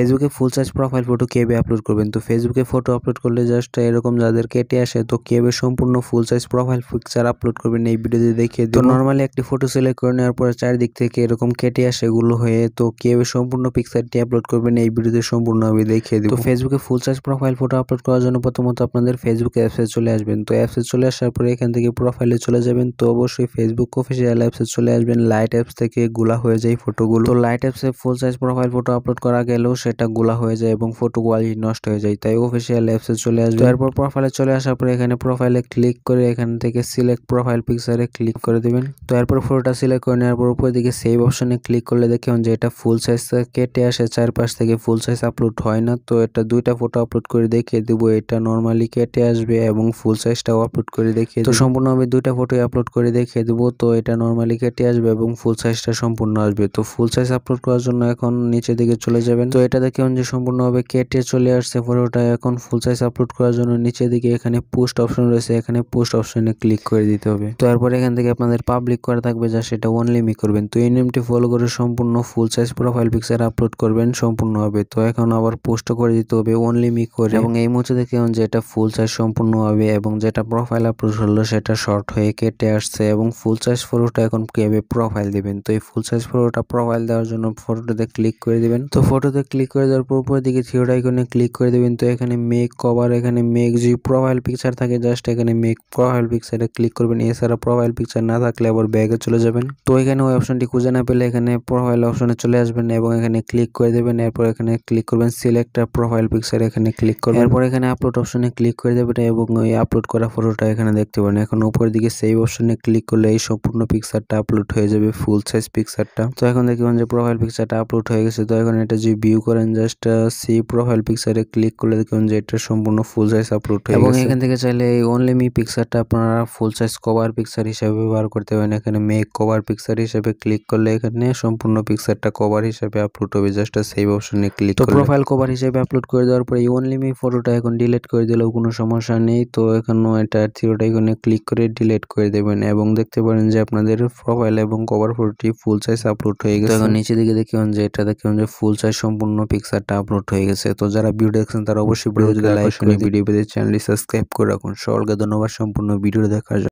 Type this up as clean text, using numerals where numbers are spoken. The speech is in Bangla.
ফেসবুকে ফুল সাইজ প্রোফাইল ফটো কিভাবে আপলোড করবেন। তো ফেসবুকে ফটো আপলোড করলে জাস্ট এরকম যাদের কেটে আসে, তো কিভাবে সম্পূর্ণ ফুল সাইজ প্রোফাইল পিকচার আপলোড করবেন এই ভিডিওতে দেখিয়ে দেব। তো নরমালি একটি ফটো সিলেক্ট করে নেওয়ার পরে চারিদিক থেকে এরকম কেটে আসে এগুলো হয়ে, তো কিভাবে সম্পূর্ণ পিকচারটি আপলোড করবেন এই ভিডিওতে সম্পূর্ণভাবে দেখিয়ে দেব। তো ফেসবুকে ফুল সাইজ প্রোফাইল ফটো আপলোড করার জন্য প্রথমত আপনাদের ফেসবুক অ্যাপসে চলে আসবেন। তো অ্যাপসে চলে আসার পরে এখান থেকে প্রোফাইলে চলে যাবেন। তো অবশ্যই ফেসবুক অফিসিয়াল অ্যাপসে চলে আসবেন। লাইট অ্যাপস থেকে গুলা হয়ে যায় ফটোগুলো। তো লাইট অ্যাপসে ফুল সাইজ প্রোফাইল ফটো আপলোড করা গেলেও সেটা গুলা হয়ে যায় এবং ফটো কোয়ালিটি নষ্ট হয়ে যায়, তাই অফিসিয়াল অ্যাপসে চলে আসবেন। তারপর প্রোফাইলে চলে আসার পরে এখানে প্রোফাইলে ক্লিক করে এখান থেকে সিলেক্ট প্রোফাইল পিকচারে ক্লিক করে দিবেন। তো এরপর ফটোটা সিলেক্ট করে নেওয়ার পর উপর দিকে সেভ অপশনে ক্লিক করলে দেখুন যে এটা ফুল সাইজ কেটে আসে, চারপাশ থেকে ফুল সাইজ আপলোড হয় না। তো এটা দুইটা ফটো আপলোড করে দেখিয়ে দেবো, এটা নর্মালি কেটে আসবে এবং ফুল সাইজটাও আপলোড করে দেখিয়ে দেবো। তো সম্পূর্ণভাবে দুইটা ফটোই আপলোড করে দেখিয়ে দেবো। তো এটা নর্মালি কেটে আসবে এবং ফুল সাইজটা সম্পূর্ণ আসবে। তো ফুল সাইজ আপলোড করার জন্য এখন নিচের দিকে চলে যাবেন। তো এটা দেখুন যে সম্পূর্ণভাবে কেটে চলে আসছে ফটোটা। এখন ফুল সাইজ আপলোড করার জন্য নিচের দিকে এখানে পোস্ট অপশন রয়েছে, এখানে পোস্ট অপশনে ক্লিক করে দিতে হবে। তো এরপর এখান থেকে আপনাদের পাবলিক করা থাকবে, যা সেটা অনলি মি করবেন। তো এই নিয়মটি ফলো করে সম্পূর্ণ ফুল সাইজ প্রোফাইল পিকচার আপলোড করবেন সম্পূর্ণ হবে। তো এখন আবার পোস্ট করে দিতে হবে অনলি মি করে, এবং এই মুহূর্তে দেখুন যে এটা ফুল সাইজ সম্পূর্ণ হবে এবং যেটা প্রোফাইল আপলোড হলো সেটা শর্ট হয়ে কেটে আসছে। এবং ফুল সাইজ ফটোটা এখন কিভাবে প্রোফাইল দিবেন। তো এই ফুল সাইজ ফটোটা প্রোফাইল দেওয়ার জন্য ফটোতে ক্লিক করে দিবেন। তো ফটোতে ক্লিক করে দেওয়ার পর উপরের দিকে থ্রি ডট আইকনে ক্লিক করে দিবেন। তো এখানে মেক কভার, এখানে মেক যে প্রোফাইল পিকচার থাকে জাস্ট এখানে মেক প্রোফাইল পিকচারে ক্লিক করবেন। এছাড়া প্রোফাইল পিকচার না থাকলে আবার ব্যাগে চলে যাবেন। তো এখানে ওই অপশনটি খুঁজে না পেলে এখানে প্রোফাইল অপশনে চলে আসবেন এবং এখানে ক্লিক করে দেবেন। এরপর এখানে ক্লিক করবেন সিলেক্ট প্রোফাইল পিকচার, এখানে ক্লিক করবেন। এরপর এখানে আপলোড অপশনে ক্লিক করে দেবেন এবং ওই আপলোড করা ফটোটা এখানে দেখতে পাবেন। এখন উপরের দিকে সেভ অপশনে ক্লিক করলে এই সম্পূর্ণ পিকচারটা আপলোড হয়ে যাবে, ফুল সাইজ পিকচারটা। তো এখন দেখবেন যে প্রোফাইল পিকচারটা আপলোড হয়ে গেছে। তো এখন এটা যে ভিউ করেন জাস্ট সি প্রোফাইল পিকচারে ক্লিক করলে দেখবেন যে এটা সম্পূর্ণ ফুল সাইজ আপলোড হয়ে গেছে। এবং এখান থেকে চাইলে এই অনলি মি পিকচারটা আপনারা ফুল সাইজ কভার পিকচার হিসেবে ব্যবহার করতে পারেন। এখানে মেক কভার পিকচার হিসেবে ক্লিক করলে এখানে সম্পূর্ণ পিকচারটা কভার হিসেবে আপলোড হবে, জাস্ট সেভ অপশনে ক্লিক করলে। তো প্রোফাইল কভার হিসেবে আপলোড করে দেওয়ার পরে এই অনলি মি ফটোটা এখন ডিলিট করে দিলেও কোনো সমস্যা নেই। তো এখনো এটা থ্রি ডট আইকনে ক্লিক করে ডিলিট করে দেবেন এবং দেখতে পারেন যে আপনাদের প্রোফাইল এবং কভার ফটোটি ফুল সাইজ আপলোড হয়ে গেছে। এখন নিচে দিকে দেখুন যে এটা দেখুন যে ফুল সাইজ সম্পূর্ণ পিকচারটা আপলোড হয়ে গেছে। তো যারা ভিডিও দেখছেন তারা অবশ্যই ভিডিও লাইক করে ভিডিও পেতে চ্যানেলটি সাবস্ক্রাইব করে রাখুন। সকলকে ধন্যবাদ সম্পূর্ণ ভিডিও দেখার জন্য।